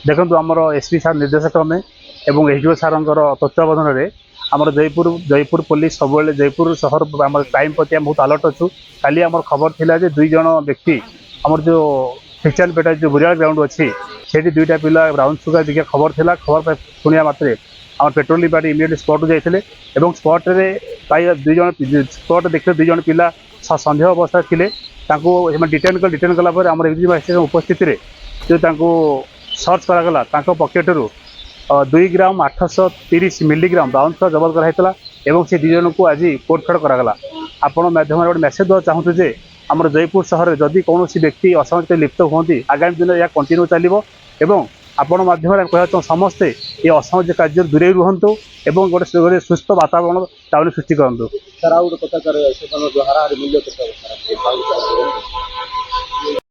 देखो आमर एसपी सार निर्देशक में एवं एसडीओ सार तत्वावधान में आमर जयपुर पुलिस सब जयपुर सहर आम क्राइम प्रति बहुत अलर्ट अच्छु। काली आम खबर थिला जे 2 जन व्यक्ति आमर जो ख्रिस्टान पेटा जो बुरियाल ग्राउंड अच्छी से 2टा पिला ब्राउन सुगर दिखे खबर थिला। खबर शुणिया मात्रे आम पेट्रोलिंग पार्टी इमिडिएटली स्पॉट जाते स्पॉट रे प्राय 2 जन स्पॉट देखते 2 जन पिला सन्देह अवस्था थे डिटेन कलापर आम एग्जीक्यूटिव उपस्थित जो सर्च करागला पकेटरू 2 ग्राम 830 मिलीग्राम ब्राउन सुगर जबत कराई से 2 जन को आज कोर्ट फेड करागला। आपण माध्यम गोटे मेसेज देवा चाहूँ जे आम जयपुर सहर में जदि कौन व्यक्ति असामाजिक लिप्त होती आगामी दिन यह कंटिन्यू चलो एवं आपण माध्यम कह चाहूँ समस्ते ये असामाजिक कार्य दूरे रुहतु और गोटे सुस्थ वातावरण टाउन सृष्टि करूँ। सर आ गोटे कथा